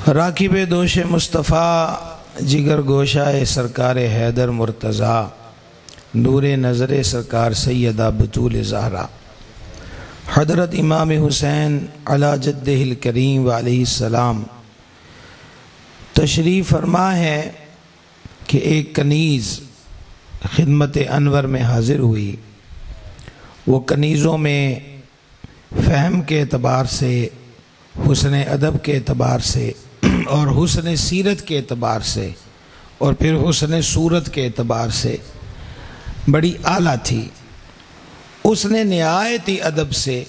راکب دوش مصطفیٰ جگر گوشہ سرکار حیدر مرتضیٰ نور نظر سرکار سیدہ بطول زہرا حضرت امام حسین علی جدہ الکریم علیہ السلام تشریف فرما ہے کہ ایک کنیز خدمت انور میں حاضر ہوئی۔ وہ کنیزوں میں فہم کے اعتبار سے، حسن ادب کے اعتبار سے اور حسن سیرت کے اعتبار سے اور پھر حسن صورت کے اعتبار سے بڑی اعلیٰ تھی۔ اس نے نہایت ہی ادب سے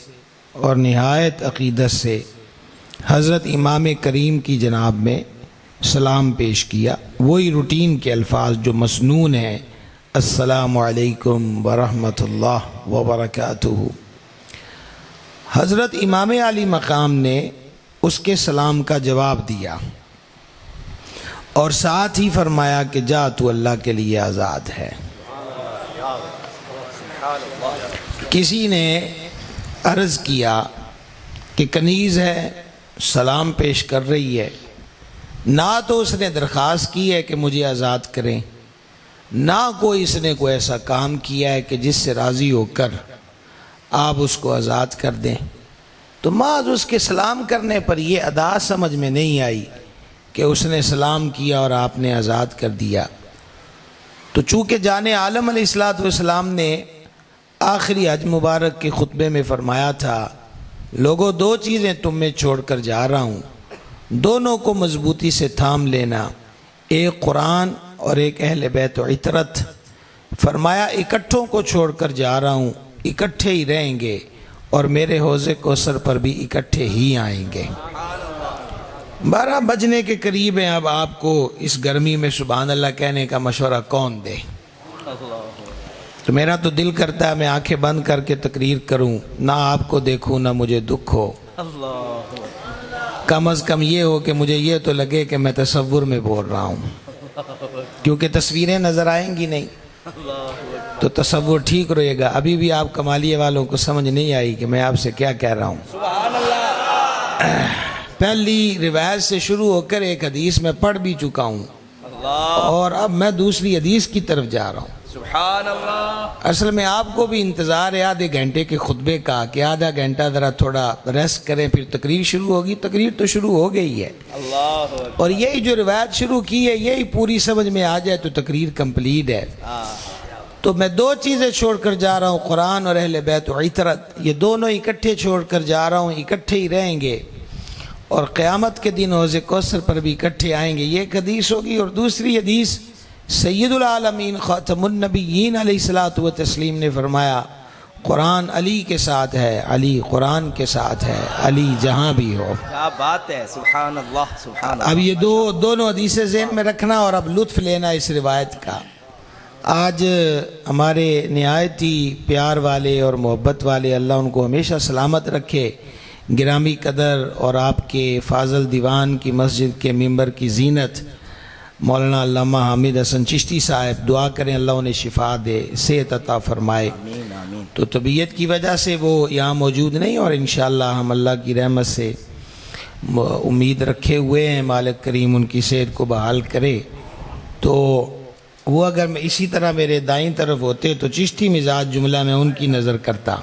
اور نہایت عقیدت سے حضرت امام کریم کی جناب میں سلام پیش کیا، وہی روٹین کے الفاظ جو مسنون ہیں، السلام علیکم ورحمۃ اللہ وبرکاتہ۔ حضرت امام علی مقام نے اس کے سلام کا جواب دیا اور ساتھ ہی فرمایا کہ جا تو اللہ کے لیے آزاد ہے۔ کسی نے عرض کیا کہ کنیز ہے، سلام پیش کر رہی ہے، نہ تو اس نے درخواست کی ہے کہ مجھے آزاد کریں، نہ کوئی اس نے کوئی ایسا کام کیا ہے کہ جس سے راضی ہو کر آپ اس کو آزاد کر دیں، تو محض اس کے سلام کرنے پر یہ ادا سمجھ میں نہیں آئی کہ اس نے سلام کیا اور آپ نے آزاد کر دیا۔ تو چونکہ جان عالم علیہ السلام نے آخری حج مبارک کے خطبے میں فرمایا تھا، لوگو دو چیزیں تم میں چھوڑ کر جا رہا ہوں، دونوں کو مضبوطی سے تھام لینا، ایک قرآن اور ایک اہل بیت و عطرت۔ فرمایا اکٹھوں کو چھوڑ کر جا رہا ہوں، اکٹھے ہی رہیں گے اور میرے حوض کوثر پر بھی اکٹھے ہی آئیں گے۔ 12 بجنے کے قریب ہیں، اب آپ کو اس گرمی میں سبحان اللہ کہنے کا مشورہ کون دے؟ تو میرا تو دل کرتا ہے میں آنکھیں بند کر کے تقریر کروں، نہ آپ کو دیکھوں نہ مجھے دکھ ہو، کم از کم یہ ہو کہ مجھے یہ تو لگے کہ میں تصور میں بول رہا ہوں، کیونکہ تصویریں نظر آئیں گی نہیں تو تصور ٹھیک رہے گا۔ ابھی بھی آپ کمالیے والوں کو سمجھ نہیں آئی کہ میں آپ سے کیا کہہ رہا ہوں۔ پہلی روایت سے شروع ہو کر ایک حدیث میں پڑھ بھی چکا ہوں اور اب میں دوسری حدیث کی طرف جا رہا ہوں۔ سبحان اللہ۔ اصل میں آپ کو بھی انتظار ہے آدھے گھنٹے کے خطبے کا کہ آدھا گھنٹہ ذرا تھوڑا ریسٹ کریں، پھر تقریر شروع ہوگی۔ تقریر تو شروع ہو گئی ہے اور یہی جو روایت شروع کی ہے یہی پوری سمجھ میں آ جائے تو تقریر کمپلیٹ ہے۔ تو میں دو چیزیں چھوڑ کر جا رہا ہوں، قرآن اور اہل بیت و عطرت، یہ دونوں اکٹھے چھوڑ کر جا رہا ہوں، اکٹھے ہی رہیں گے اور قیامت کے دن حوض کوثر پر بھی اکٹھے آئیں گے، یہ ایک حدیث ہوگی۔ اور دوسری حدیث سید العالمین خاتم النبیین علیہ الصلوۃ والتسلیم نے فرمایا، قرآن علی کے ساتھ ہے، علی قرآن کے ساتھ ہے، علی جہاں بھی ہو۔ کیا بات ہے، سبحان اللہ سبحان اللہ۔ اب یہ دونوں حدیثیں ذہن میں رکھنا اور اب لطف لینا اس روایت کا۔ آج ہمارے نہایت ہی پیار والے اور محبت والے، اللہ ان کو ہمیشہ سلامت رکھے، گرامی قدر اور آپ کے فاضل دیوان کی مسجد کے ممبر کی زینت مولانا علامہ حامد حسن چشتی صاحب، دعا کریں اللہ انہیں شفا دے، صحت عطا فرمائے۔ آمین آمین۔ تو طبیعت کی وجہ سے وہ یہاں موجود نہیں اور انشاءاللہ ہم اللہ کی رحمت سے امید رکھے ہوئے ہیں مالک کریم ان کی صحت کو بحال کرے۔ تو وہ اگر میں اسی طرح میرے دائیں طرف ہوتے تو چشتی مزاج جملہ میں ان کی نظر کرتا،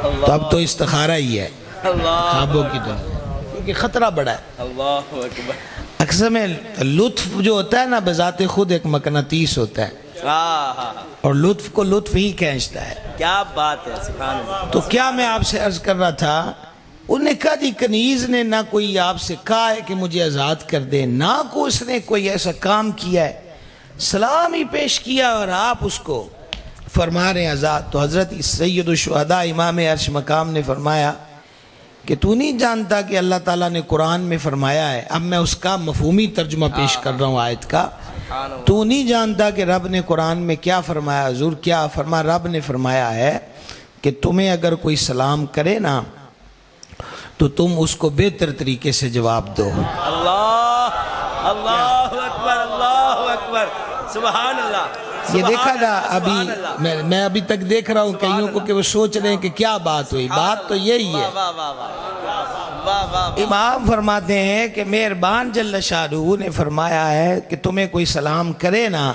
تو اب تو استخارہ ہی ہے خوابوں کی دنیا، کیونکہ خطرہ بڑا ہے۔ اللہ اکبر۔ اکثر میں لطف جو ہوتا ہے نا بذات خود ایک مقناطیس ہوتا ہے اور لطف کو لطف ہی کھینچتا ہے۔ کیا بات ہے، سبحان اللہ۔ تو کیا میں آپ سے عرض کر رہا تھا، انہوں نے کہا جی کنیز نے نہ کوئی آپ سے کہا ہے کہ مجھے آزاد کر دے، نہ کو اس نے کوئی ایسا کام کیا ہے، سلام ہی پیش کیا اور آپ اس کو فرما رہے ہیں آزاد۔ تو حضرت سید الشہداء امام عرش مقام نے فرمایا کہ تو نہیں جانتا کہ اللہ تعالیٰ نے قرآن میں فرمایا ہے، اب میں اس کا مفہومی ترجمہ پیش کر رہا ہوں آیت کا، تو نہیں جانتا کہ رب نے قرآن میں کیا فرمایا، حضور کیا فرما، رب نے فرمایا ہے کہ تمہیں اگر کوئی سلام کرے نا تو تم اس کو بہتر طریقے سے جواب دو۔ اللہ اللہ اکبر اللہ اکبر، سبحان اللہ۔ یہ دیکھا نا ابھی میں ابھی تک دیکھ رہا ہوں کئیوں کو کہ وہ سوچ رہے ہیں کہ کیا بات ہوئی، بات تو یہی ہے۔ واہ واہ امام فرماتے ہیں کہ مہربان جل شانہ نے فرمایا ہے کہ تمہیں کوئی سلام کرے نا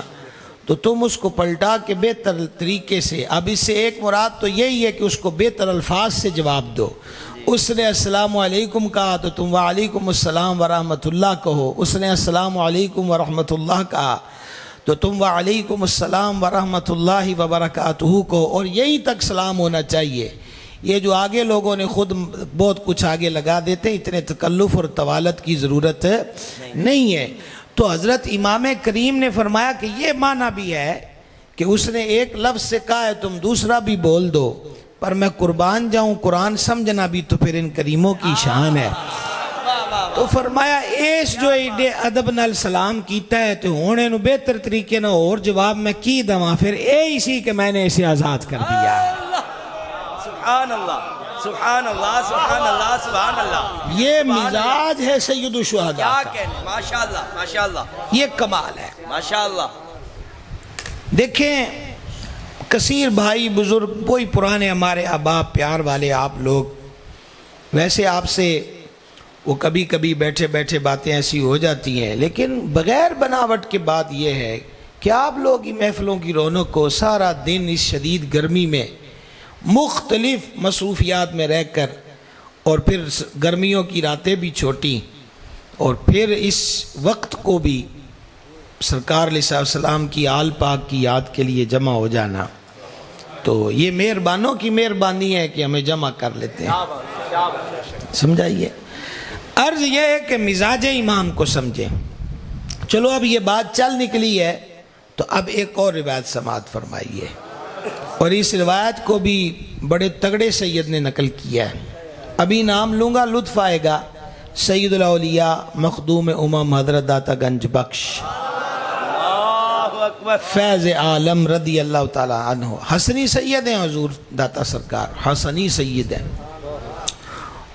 تو تم اس کو پلٹا کے بہتر طریقے سے، اب اس سے ایک مراد تو یہی ہے کہ اس کو بہتر الفاظ سے جواب دو۔ اس نے السلام علیکم کہا تو تم وعلیکم السلام ورحمۃ اللہ کہو، اس نے السلام علیکم ورحمۃ اللہ کہا تو تم وعلیکم السلام ورحمۃ اللہ وبرکاتہ کہو، اور یہیں تک سلام ہونا چاہیے۔ یہ جو آگے لوگوں نے خود بہت کچھ آگے لگا دیتے ہیں، اتنے تکلف اور طوالت کی ضرورت نہیں ہے۔ تو حضرت امام کریم نے فرمایا کہ یہ معنی بھی ہے کہ اس نے ایک لفظ سے کہا ہے تم دوسرا بھی بول دو، پر میں قربان جاؤں قرآن سمجھنا بھی تو پھر ان کریموں کی شان ہے۔ تو فرمایا ایس جو ایڈے ادب نال سلام کیتا ہے تو ہونے نو بہتر طریقے نہ اور جواب میں کی دواں، پھر اسی کہ میں نے اسے آزاد کر دیا ہے۔ سبحان اللہ سبحان اللہ سبحان اللہ سبحان اللہ، یہ مزاج ہے سید الشہداء کیا کا، کہنے، ماشاءاللہ ماشاءاللہ یہ کمال ہے۔ ماشاءاللہ۔ دیکھیں کثیر بھائی بزرگ وہی پرانے ہمارے احباب پیار والے آپ لوگ، ویسے آپ سے وہ کبھی کبھی بیٹھے بیٹھے باتیں ایسی ہو جاتی ہیں، لیکن بغیر بناوٹ کے بات یہ ہے کہ آپ لوگ ان محفلوں کی رونق کو سارا دن اس شدید گرمی میں مختلف مصروفیات میں رہ کر، اور پھر گرمیوں کی راتیں بھی چھوٹی، اور پھر اس وقت کو بھی سرکار علیہ السلام کی آل پاک کی یاد کے لیے جمع ہو جانا، تو یہ مہربانوں کی مہربانی ہے کہ ہمیں جمع کر لیتے ہیں۔ سمجھائیے، عرض یہ ہے کہ مزاج امام کو سمجھیں۔ چلو اب یہ بات چل نکلی ہے تو اب ایک اور روایت سماعت فرمائیے، اور اس روایت کو بھی بڑے تگڑے سید نے نقل کیا ہے۔ ابھی نام لوں گا، لطف آئے گا۔ سید الاولیاء مخدوم امم حضرت داتا گنج بخش فیض عالم رضی اللہ تعالیٰ عنہ، حسنی سید ہیں حضور داتا سرکار، حسنی سید ہیں،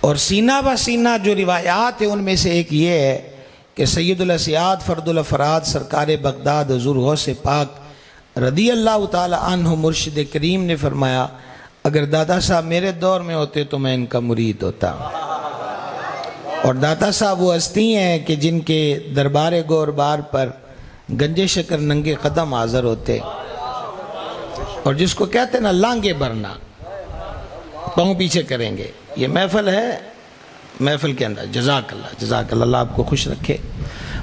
اور سینہ بہ سینہ جو روایات ہیں ان میں سے ایک یہ ہے کہ سید الاسیاد فرد الافراد سرکار بغداد حضور غوث پاک رضی اللہ تعالیٰ عنہ مرشد کریم نے فرمایا اگر داتا صاحب میرے دور میں ہوتے تو میں ان کا مرید ہوتا۔ اور داتا صاحب وہ ہستی ہیں کہ جن کے دربار گور بار پر گنجے شکر ننگے قدم حاضر ہوتے، اور جس کو کہتے ہیں نا لانگے برنا، پاؤں پیچھے کریں گے۔ یہ محفل ہے، محفل کے اندر جزاک اللہ، اللہ آپ کو خوش رکھے۔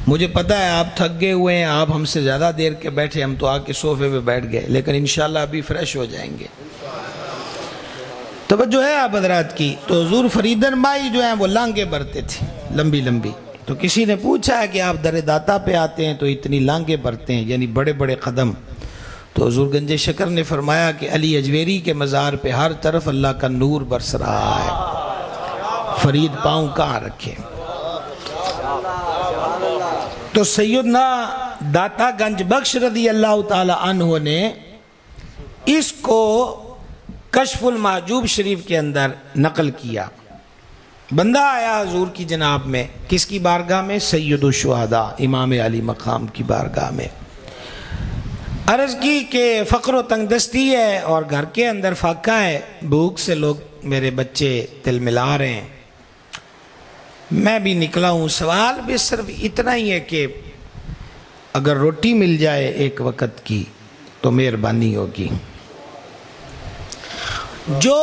مجھے پتہ ہے آپ تھک گئے ہوئے ہیں، آپ ہم سے زیادہ دیر کے بیٹھے، ہم تو آ کے صوفے پہ بیٹھ گئے، لیکن انشاءاللہ ابھی فریش ہو جائیں گے۔ توجہ ہے آپ حضرات کی۔ تو حضور فریدن بھائی جو ہیں وہ لانگے برتے تھے، لمبی لمبی۔ تو کسی نے پوچھا ہے کہ آپ در داتا پہ آتے ہیں تو اتنی لانگے برتے ہیں، یعنی بڑے بڑے قدم۔ تو حضور گنج شکر نے فرمایا کہ علی اجویری کے مزار پہ ہر طرف اللہ کا نور برس رہا ہے، فرید پاؤں کہاں رکھے۔ تو سیدنا داتا گنج بخش رضی اللہ تعالی عنہ نے اس کو کشف المحجوب شریف کے اندر نقل کیا۔ بندہ آیا حضور کی جناب میں، کس کی بارگاہ میں؟ سید الشہداء امام علی مقام کی بارگاہ میں۔ عرض کی کہ فقر و تنگ دستی ہے اور گھر کے اندر فاقہ ہے، بھوک سے لوگ میرے بچے تل ملا رہے ہیں، میں بھی نکلا ہوں۔ سوال بھی صرف اتنا ہی ہے کہ اگر روٹی مل جائے ایک وقت کی تو مہربانی ہوگی۔ جو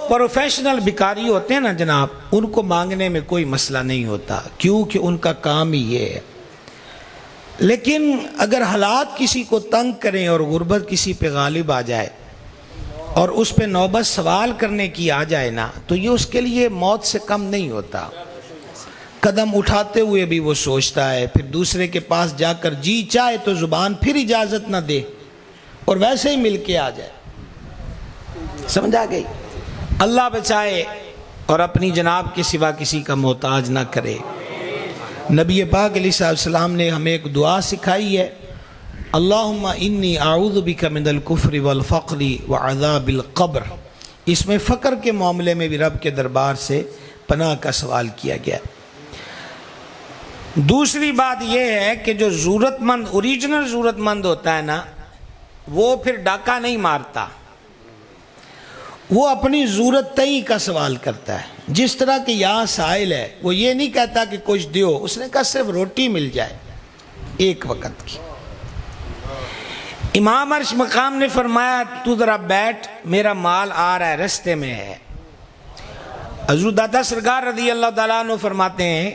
پروفیشنل بھکاری ہوتے ہیں نا جناب، ان کو مانگنے میں کوئی مسئلہ نہیں ہوتا، کیونکہ ان کا کام ہی یہ ہے۔ لیکن اگر حالات کسی کو تنگ کریں اور غربت کسی پہ غالب آ جائے اور اس پہ نوبت سوال کرنے کی آ جائے نا، تو یہ اس کے لیے موت سے کم نہیں ہوتا۔ قدم اٹھاتے ہوئے بھی وہ سوچتا ہے، پھر دوسرے کے پاس جا کر جی چاہے تو زبان پھر اجازت نہ دے اور ویسے ہی مل کے آ جائے۔ سمجھا گئی؟ اللہ بچائے اور اپنی جناب کے سوا کسی کا محتاج نہ کرے۔ نبی پاک علیہ السلام نے ہمیں ایک دعا سکھائی ہے، اللہم انی اعوذ بک من الکفر والفقر وعذاب القبر۔ اس میں فقر کے معاملے میں بھی رب کے دربار سے پناہ کا سوال کیا گیا۔ دوسری بات یہ ہے کہ جو ضرورت مند، اوریجنل ضرورت مند ہوتا ہے نا، وہ پھر ڈاکہ نہیں مارتا، وہ اپنی ضرورت تئی کا سوال کرتا ہے۔ جس طرح کہ یہاں سائل ہے وہ یہ نہیں کہتا کہ کچھ دیو، اس نے کہا صرف روٹی مل جائے ایک وقت کی۔ امام عرش مقام نے فرمایا تو ذرا بیٹھ، میرا مال آ رہا ہے، رستے میں ہے۔ حضور داتا سرکار رضی اللہ تعالیٰ عنہ فرماتے ہیں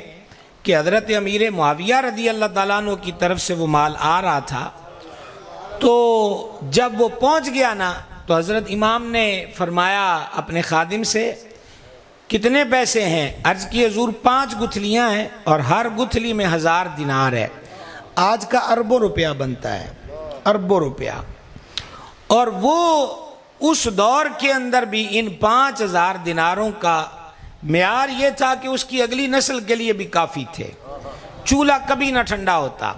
کہ حضرت امیر معاویہ رضی اللہ تعالیٰ عنہ کی طرف سے وہ مال آ رہا تھا، تو جب وہ پہنچ گیا نا تو حضرت امام نے فرمایا اپنے خادم سے کتنے پیسے ہیں؟ عرض کی حضور 5 گتھلیاں ہیں اور ہر گتھلی میں 1000 دینار ہے، آج کا اربوں روپیہ بنتا ہے، اربوں روپیہ۔ اور وہ اس دور کے اندر بھی ان 5000 دیناروں کا معیار یہ تھا کہ اس کی اگلی نسل کے لیے بھی کافی تھے، چولہا کبھی نہ ٹھنڈا ہوتا۔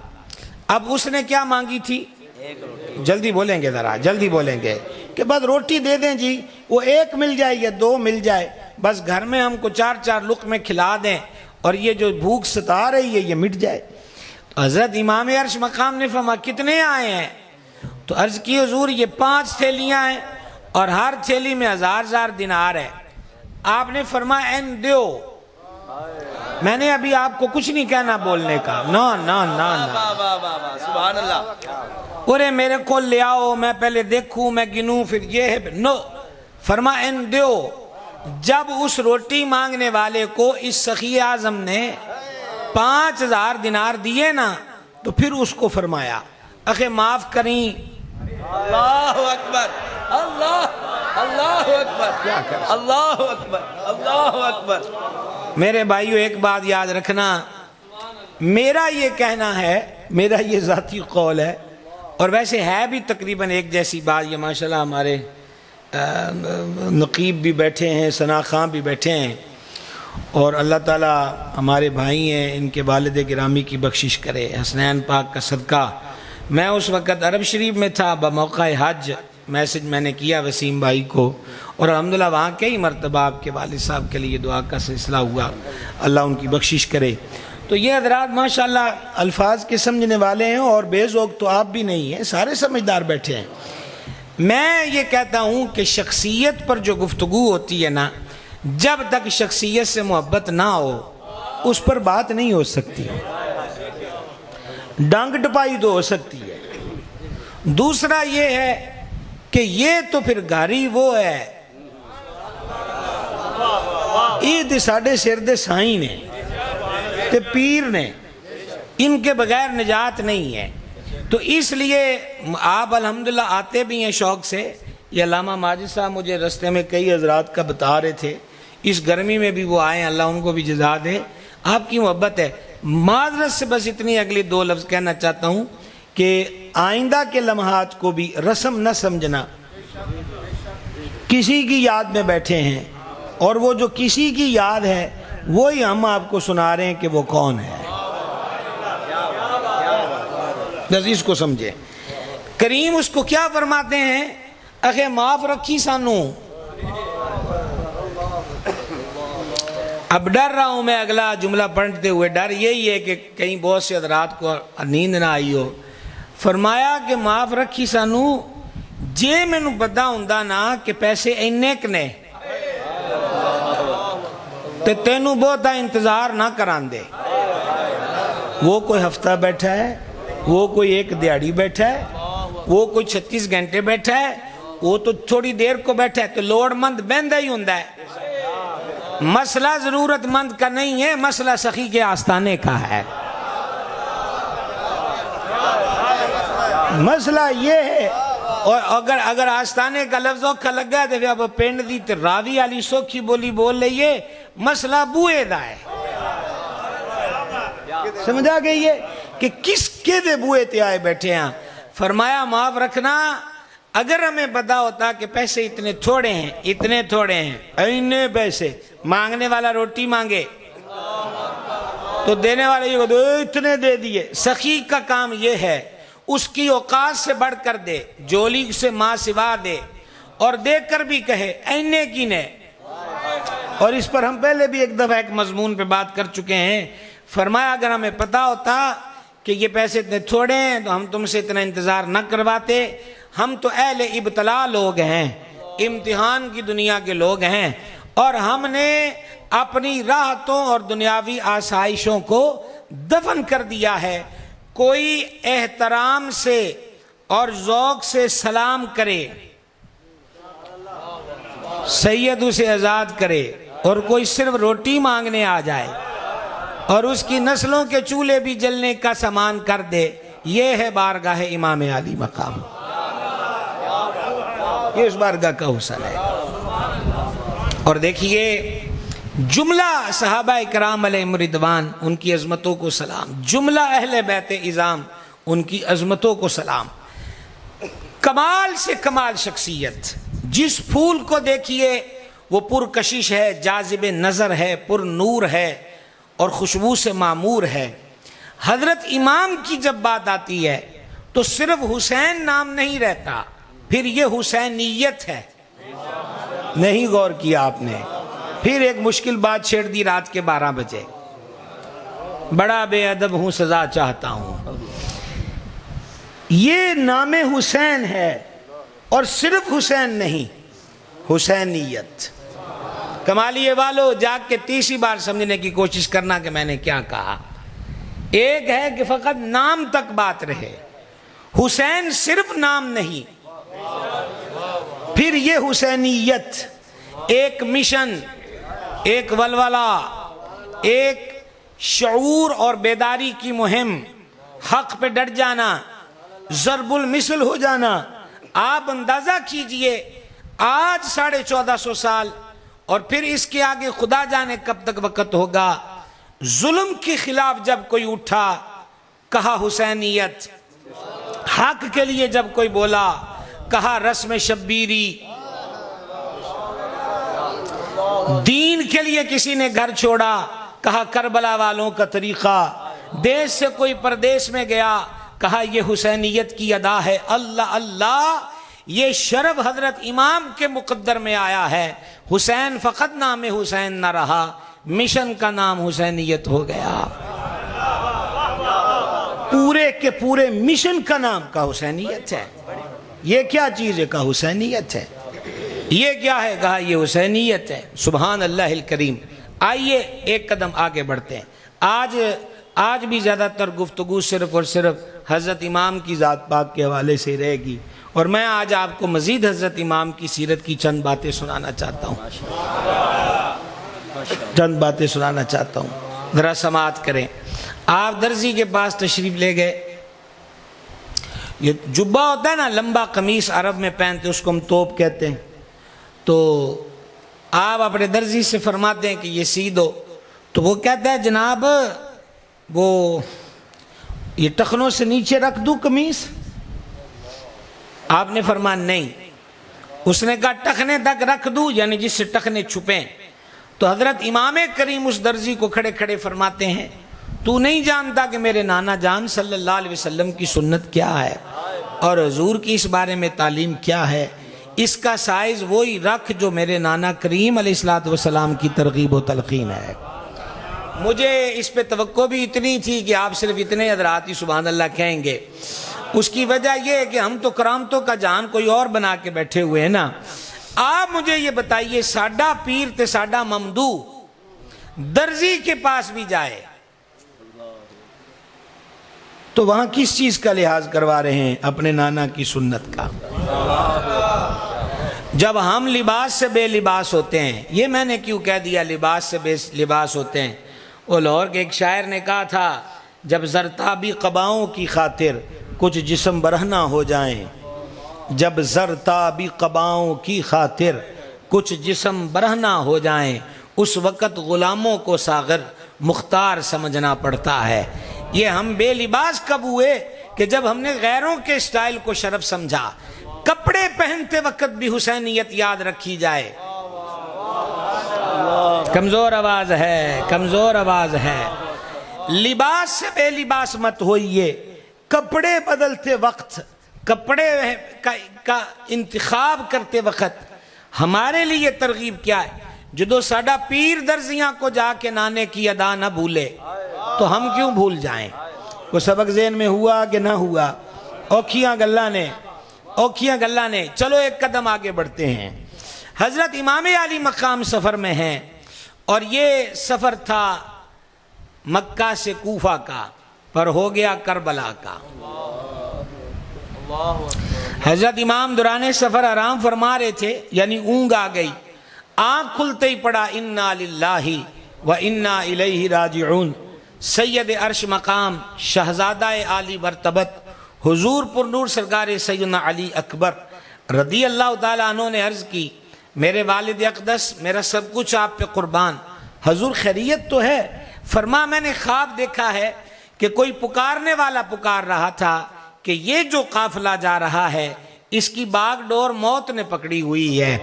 اب اس نے کیا مانگی تھی؟ جلدی بولیں گے، ذرا جلدی بولیں گے کہ بس روٹی دے دیں جی، وہ 1 مل جائے یا 2 مل جائے، بس گھر میں ہم کو 4 لقمے کھلا دیں اور یہ جو بھوک ستا رہی ہے یہ مٹ جائے۔ تو حضرت امام عرش مقام نے فرمایا کتنے آئے ہیں؟ تو عرض کی حضور یہ 5 تھیلیاں ہیں اور ہر تھیلی میں 1000 دینار ہے۔ آپ نے فرمایا این دیو، میں نے ابھی آپ کو کچھ نہیں کہنا بولنے کا، نا نا نا نا، سبحان اللہ، ارے میرے کو لے آؤ، میں پہلے دیکھوں، میں گنوں، پھر یہ ہے، نو، فرمایا این دیو۔ جب اس روٹی مانگنے والے کو اس سخی اعظم نے 5000 دینار دیے نا تو پھر اس کو فرمایا اخے معاف کریں۔ اللہ اکبر، اللہ اللہ اکبر، اللہ اکبر، اللہ اکبر۔ میرے بھائیو ایک بات یاد رکھنا، میرا یہ کہنا ہے، میرا یہ ذاتی قول ہے، اور ویسے ہے بھی تقریباً ایک جیسی بات، یہ ماشاءاللہ ہمارے نقیب بھی بیٹھے ہیں، ثنا خان بھی بیٹھے ہیں، اور اللہ تعالیٰ ہمارے بھائی ہیں، ان کے والد گرامی کی بخشش کرے، حسنین پاک کا صدقہ۔ میں اس وقت عرب شریف میں تھا، بموقع حج میسج میں نے کیا وسیم بھائی کو، اور الحمدللہ وہاں کئی مرتبہ آپ کے والد صاحب کے لیے دعا کا سلسلہ ہوا، اللہ ان کی بخشش کرے۔ تو یہ حضرات ماشاءاللہ الفاظ کے سمجھنے والے ہیں، اور بے ذوق تو آپ بھی نہیں ہیں، سارے سمجھدار بیٹھے ہیں۔ میں یہ کہتا ہوں کہ شخصیت پر جو گفتگو ہوتی ہے نا، جب تک شخصیت سے محبت نہ ہو اس پر بات نہیں ہو سکتی، ڈانگ ڈپائی تو ہو سکتی ہے۔ دوسرا یہ ہے کہ یہ تو پھر گھاری وہ ہے، یہ ساڑھے سر دے سائیں نے تے پیر نے، ان کے بغیر نجات نہیں ہے۔ تو اس لیے آپ الحمدللہ آتے بھی ہیں شوق سے۔ یہ علامہ ماجد صاحب مجھے رستے میں کئی حضرات کا بتا رہے تھے، اس گرمی میں بھی وہ آئے ہیں، اللہ ان کو بھی جزا دے، آپ کی محبت ہے۔ معذرت سے بس اتنی اگلی 2 لفظ کہنا چاہتا ہوں کہ آئندہ کے لمحات کو بھی رسم نہ سمجھنا، کسی کی یاد میں بیٹھے ہیں، اور وہ جو کسی کی یاد ہے وہی ہم آپ کو سنا رہے ہیں کہ وہ کون ہے، بس اس کو سمجھے۔ کریم اس کو کیا فرماتے ہیں؟ اخے معاف رکھی سانو۔ اب ڈر رہا ہوں میں اگلا جملہ پڑھتے ہوئے، ڈر یہی ہے کہ کہیں بہت سے حضرات کو نیند نہ آئی ہو۔ فرمایا کہ معاف رکھی سانو، جے میں نو پتا ہوندا نا کہ پیسے اینے کنے تے تینو بہتا انتظار نہ کران دے۔ وہ کوئی ہفتہ بیٹھا ہے، وہ کوئی 1 دیہڑی بیٹھا ہے، وہ کوئی 36 گھنٹے بیٹھا ہے، وہ تو تھوڑی دیر کو بیٹھا ہے، تو لوڑ مند بہندہ ہی ہوندہ ہے۔ مسئلہ ضرورت مند کا نہیں ہے، مسئلہ سخی کے آستانے کا ہے۔ مسئلہ یہ ہے، اور اگر آستانے کا لفظ اوکھا لگا ہے تو پھر اب پینڈ دی تے راوی علی سوکھی بولی بول لئیے، مسئلہ بوئے دا ہے۔ سمجھا گئی ہے کہ کس کے دے بوئے تے آئے بیٹھے ہیں۔ فرمایا معاف رکھنا، اگر ہمیں پتا ہوتا کہ پیسے اتنے تھوڑے ہیں، اتنے تھوڑے ہیں، اینے پیسے، مانگنے والا روٹی مانگے تو دینے والے یہ کہتے اتنے دے دیے۔ سخی کا کام یہ ہے، اس کی اوقات سے بڑھ کر دے، جولی سے ماں سوا دے، اور دے کر بھی کہے اینے کی نے۔ اور اس پر ہم پہلے بھی ایک دفعہ ایک مضمون پہ بات کر چکے ہیں۔ فرمایا اگر ہمیں پتا ہوتا کہ یہ پیسے اتنے تھوڑے ہیں تو ہم تم سے اتنا انتظار نہ کرواتے۔ ہم تو اہل ابتلا لوگ ہیں، امتحان کی دنیا کے لوگ ہیں، اور ہم نے اپنی راحتوں اور دنیاوی آسائشوں کو دفن کر دیا ہے۔ کوئی احترام سے اور ذوق سے سلام کرے، سید اسے آزاد کرے، اور کوئی صرف روٹی مانگنے آ جائے اور اس کی نسلوں کے چولہے بھی جلنے کا سامان کر دے، یہ ہے بارگاہ امام علی مقام، یہ اس بارگاہ کا حسن ہے۔ اور دیکھیے جملہ صحابہ کرام علیہم رضوان، ان کی عظمتوں کو سلام، جملہ اہل بیت اعظام، ان کی عظمتوں کو سلام۔ کمال سے کمال شخصیت، جس پھول کو دیکھیے وہ پرکشش ہے، جاذب نظر ہے، پر نور ہے اور خوشبو سے معمور ہے۔ حضرت امام کی جب بات آتی ہے تو صرف حسین نام نہیں رہتا، پھر یہ حسینیت ہے۔ نہیں غور کیا آپ نے؟ پھر ایک مشکل بات چھیڑ دی رات کے 12 بجے، بڑا بے ادب ہوں سزا چاہتا ہوں۔ یہ نام حسین ہے، اور صرف حسین نہیں، حسینیت۔ کمالیے والو جاگ کے تیسری بار سمجھنے کی کوشش کرنا کہ میں نے کیا کہا۔ ایک ہے کہ فقط نام تک بات رہے، حسین صرف نام نہیں، پھر یہ حسینیت، ایک مشن، ایک ولولہ، ایک شعور اور بیداری کی مہم، حق پہ ڈٹ جانا، ضرب المثل ہو جانا۔ آپ اندازہ کیجئے آج 1450 سال اور پھر اس کے آگے خدا جانے کب تک وقت ہوگا، ظلم کے خلاف جب کوئی اٹھا کہا حسینیت، حق کے لیے جب کوئی بولا کہا رسم شبیری، دین کے لیے کسی نے گھر چھوڑا کہا کربلا والوں کا طریقہ، دیش سے کوئی پردیس میں گیا کہا یہ حسینیت کی ادا ہے۔ اللہ اللہ، یہ شرف حضرت امام کے مقدر میں آیا ہے۔ حسین فقط نام حسین نہ رہا، مشن کا نام حسینیت ہو گیا، پورے کے پورے مشن کا نام کا حسینیت ہے۔ یہ کیا چیز ہے؟ کا حسینیت ہے۔ یہ کیا ہے؟ کہا یہ حسینیت ہے۔ سبحان اللہ الکریم۔ آئیے ایک قدم آگے بڑھتے ہیں۔ آج بھی زیادہ تر گفتگو صرف اور صرف حضرت امام کی ذات پاک کے حوالے سے رہے گی، اور میں آج آپ کو مزید حضرت امام کی سیرت کی چند باتیں سنانا چاہتا ہوں، چند باتیں سنانا چاہتا ہوں، ذرا سماعت کریں۔ آپ درزی کے پاس تشریف لے گئے، یہ جبہ ہوتا ہے نا، لمبا قمیص عرب میں پہنتے، اس کو ہم توپ کہتے ہیں، تو آپ اپنے درزی سے فرماتے ہیں کہ یہ سی دو، تو وہ کہتا ہے جناب وہ یہ ٹخنوں سے نیچے رکھ دوں قمیص؟ آپ نے فرمایا نہیں۔ اس نے کہا ٹخنے تک رکھ دوں، یعنی جس سے ٹخنے چھپیں۔ تو حضرت امام کریم اس درزی کو کھڑے کھڑے فرماتے ہیں تو نہیں جانتا کہ میرے نانا جان صلی اللہ علیہ وسلم کی سنت کیا ہے اور حضور کی اس بارے میں تعلیم کیا ہے؟ اس کا سائز وہی رکھ جو میرے نانا کریم علیہ السلام کی ترغیب و تلقین ہے۔ مجھے اس پہ توقع بھی اتنی تھی کہ آپ صرف اتنے حضرات ہی سبحان اللہ کہیں گے۔ اس کی وجہ یہ ہے کہ ہم تو کرامتوں کا جہان کوئی اور بنا کے بیٹھے ہوئے ہیں نا۔ آپ مجھے یہ بتائیے، ساڈا پیر تے ساڈا ممدو درزی کے پاس بھی جائے تو وہاں کس چیز کا لحاظ کروا رہے ہیں؟ اپنے نانا کی سنت کا۔ جب ہم لباس سے بے لباس ہوتے ہیں، یہ میں نے کیوں کہہ دیا لباس سے بے لباس ہوتے ہیں؟ وہ لاہور کے ایک شاعر نے کہا تھا جب زرتابی قباؤں کی خاطر کچھ جسم برہنہ ہو جائیں، جب زرتابی قباؤں کی خاطر کچھ جسم برہنہ ہو جائیں، اس وقت غلاموں کو ساغر مختار سمجھنا پڑتا ہے۔ یہ ہم بے لباس کب ہوئے کہ جب ہم نے غیروں کے اسٹائل کو شرف سمجھا۔ کپڑے پہنتے وقت بھی حسینیت یاد رکھی جائے۔ کمزور آواز ہے، کمزور آواز ہے۔ لباس سے بے لباس مت ہوئیے۔ کپڑے بدلتے وقت، کپڑے کا انتخاب کرتے وقت ہمارے لیے ترغیب کیا ہے؟ جدو ساڈا پیر درزیاں کو جا کے نانے کی ادا نہ بھولے تو ہم کیوں بھول جائیں؟ وہ سبق ذہن میں ہوا کہ نہ ہوا؟ اوکھیاں گلہ نے چلو ایک قدم آگے بڑھتے ہیں۔ حضرت امام علی مقام سفر میں ہیں اور یہ سفر تھا مکہ سے کوفہ کا، پر ہو گیا کربلا کا۔ حضرت امام دوران سفر آرام فرما رہے تھے، یعنی اونگ آ گئی، آنکھ کھلتے ہی پڑا انا للہ و انا الیہ راجعون۔ سید عرش مقام شہزادہ عالی مرتبت حضور پر نور سرکار سیدنا علی اکبر رضی اللہ تعالیٰ عنہ نے عرض کی، میرے والد اقدس، میرا سب کچھ آپ پہ قربان، حضور خیریت تو ہے؟ فرما میں نے خواب دیکھا ہے کہ کوئی پکارنے والا پکار رہا تھا کہ یہ جو قافلہ جا رہا ہے اس کی باغ ڈور موت نے پکڑی ہوئی ہے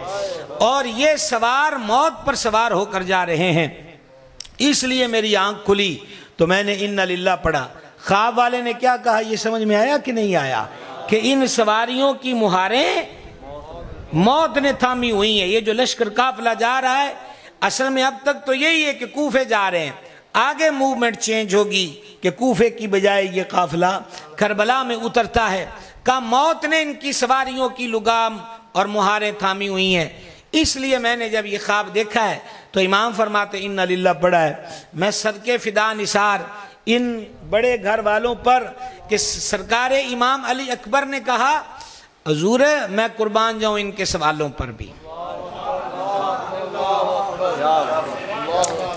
اور یہ سوار موت پر سوار ہو کر جا رہے ہیں، اس لیے میری آنکھ کھلی تو میں نے انا للہ پڑھا۔ خواب والے نے کیا کہا یہ سمجھ میں آیا کہ نہیں آیا؟ کہ ان سواریوں کی مہاریں موت نے تھامی ہوئی ہیں۔ یہ جو لشکر قافلہ جا رہا ہے اصل میں اب تک تو یہی ہے کہ کوفے جا رہے ہیں، آگے موومنٹ چینج ہوگی کہ کوفے کی بجائے یہ قافلہ کربلا میں اترتا ہے۔ کہ موت نے ان کی سواریوں کی لگام اور مہاریں تھامی ہوئی ہیں، اس لیے میں نے جب یہ خواب دیکھا ہے تو امام فرماتے انا للہ پڑھا ہے۔ میں صدقے فدا نثار ان بڑے گھر والوں پر کہ سرکار امام علی اکبر نے کہا حضور میں قربان جاؤں ان کے سوالوں پر بھی۔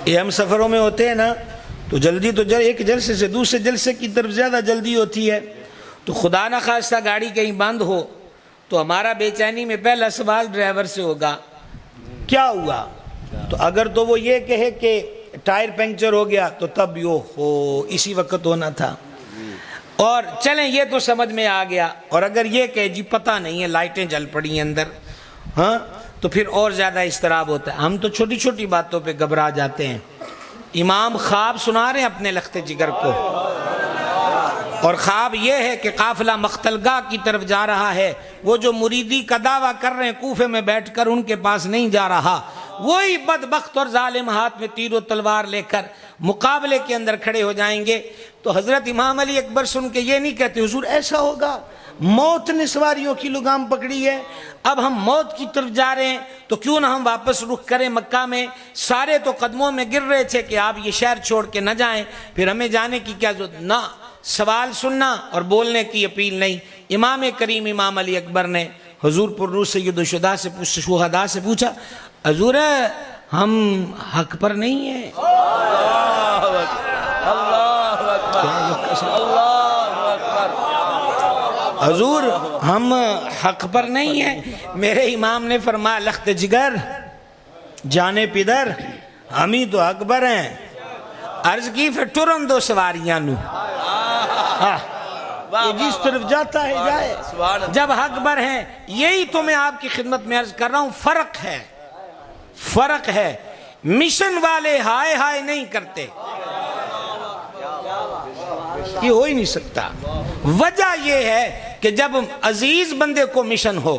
یہ ہم سفروں میں ہوتے ہیں نا تو جلدی تو ایک جلسے سے دوسرے جلسے کی طرف زیادہ جلدی ہوتی ہے، تو خدا نہ خواستہ گاڑی کہیں بند ہو تو ہمارا بے چینی میں پہلا سوال ڈرائیور سے ہوگا کیا ہوا، تو اگر تو وہ یہ کہے کہ ٹائر پنکچر ہو گیا تو تب یو ہو اسی وقت ہونا تھا، اور چلیں یہ تو سمجھ میں آ گیا، اور اگر یہ کہ جی پتہ نہیں ہے لائٹیں جل پڑی ہیں اندر، ہاں تو پھر اور زیادہ اضطراب ہوتا ہے۔ ہم تو چھوٹی چھوٹی باتوں پہ گھبرا جاتے ہیں۔ امام خواب سنا رہے ہیں اپنے لخت جگر کو، اور خواب یہ ہے کہ قافلہ مقتلگاہ کی طرف جا رہا ہے، وہ جو مریدی کا دعویٰ کر رہے ہیں کوفے میں بیٹھ کر ان کے پاس نہیں جا رہا، وہی بدبخت اور ظالم ہاتھ میں تیر و تلوار لے کر مقابلے کے اندر کھڑے ہو جائیں گے۔ تو حضرت امام علی اکبر سن کے یہ نہیں کہتے حضور ایسا ہوگا، موت نے سواریوں کی لگام پکڑی ہے، اب ہم موت کی طرف جا رہے ہیں تو کیوں نہ ہم واپس رخ کریں مکہ میں، سارے تو قدموں میں گر رہے تھے کہ آپ یہ شہر چھوڑ کے نہ جائیں، پھر ہمیں جانے کی کیا ضرورت، نہ سوال سننا اور بولنے کی اپیل نہیں۔ امام کریم امام علی اکبر نے حضور پر نور سید الشہداء سے پوچھا حضور ہم حق پر نہیں ہیں؟ حضور ہم حق پر نہیں ہیں؟ میرے امام نے فرمایا لخت جگر جانے پدر ہم ہی تو حق پر ہیں۔ عرض کی پھر ٹرن دو سواریاں نو، یہ جس طرف جاتا ہے جائے، جب حق پر ہیں۔ یہی تو میں آپ کی خدمت میں عرض کر رہا ہوں، فرق ہے۔ مشن والے ہائے ہائے نہیں کرتے، یہ ہو ہی نہیں سکتا۔ وجہ یہ ہے کہ جب عزیز بندے کو مشن ہو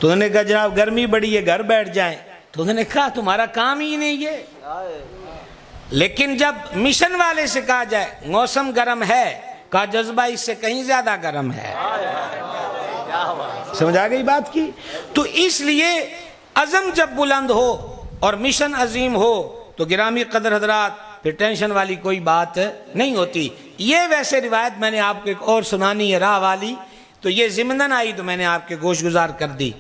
تو انہوں نے کہا جناب گرمی بڑی ہے گھر بیٹھ جائیں، تو انہوں نے کہا تمہارا کام ہی نہیں یہ۔ لیکن جب مشن والے سے کہا جائے موسم گرم ہے، کہا جذبہ اس سے کہیں زیادہ گرم ہے۔ سمجھ آ گئی بات کی؟ تو اس لیے عزم جب بلند ہو اور مشن عظیم ہو تو گرامی قدر حضرات پھر ٹینشن والی کوئی بات نہیں ہوتی۔ یہ ویسے روایت میں نے آپ کو ایک اور سنانی ہے راہ والی، تو یہ ضمناً آئی تو میں نے آپ کے گوش گزار کر دی۔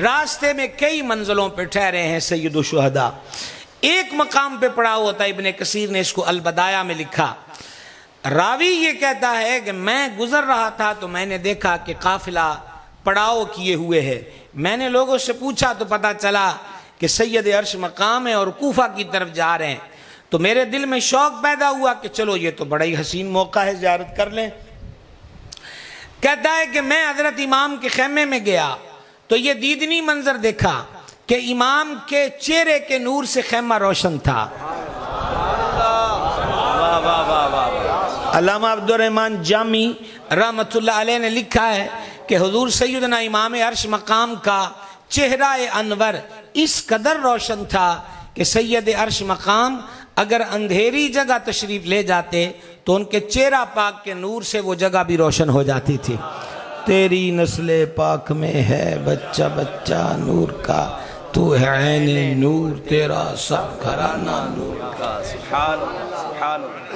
راستے میں کئی منزلوں پہ ٹھہرے ہیں سید الشہداء، ایک مقام پہ پڑا ہوتا ہے، ابن کثیر نے اس کو البدایہ میں لکھا۔ راوی یہ کہتا ہے کہ میں گزر رہا تھا تو میں نے دیکھا کہ قافلہ پڑاؤ کیے ہوئے ہے، میں نے لوگوں سے پوچھا تو پتا چلا کہ سید عرش مقام ہے اور کوفہ کی طرف جا رہے ہیں، تو میرے دل میں شوق پیدا ہوا کہ چلو یہ تو بڑا ہی حسین موقع ہے زیارت کر لیں۔ کہتا ہے کہ میں حضرت امام کے خیمے میں گیا تو یہ دیدنی منظر دیکھا کہ امام کے چہرے کے نور سے خیمہ روشن تھا۔ علامہ عبد الرحمن جامی رحمت اللہ علیہ نے لکھا ہے کہ حضور سیدنا امام عرش مقام کا چہرہ انور اس قدر روشن تھا کہ سید عرش مقام اگر اندھیری جگہ تشریف لے جاتے تو ان کے چہرہ پاک کے نور سے وہ جگہ بھی روشن ہو جاتی تھی۔ تیری نسل پاک میں ہے بچہ بچہ نور کا، تو ہے عین نور، تیرا سب گھرانہ نور کا۔ سبحان اللہ، سبحان اللہ۔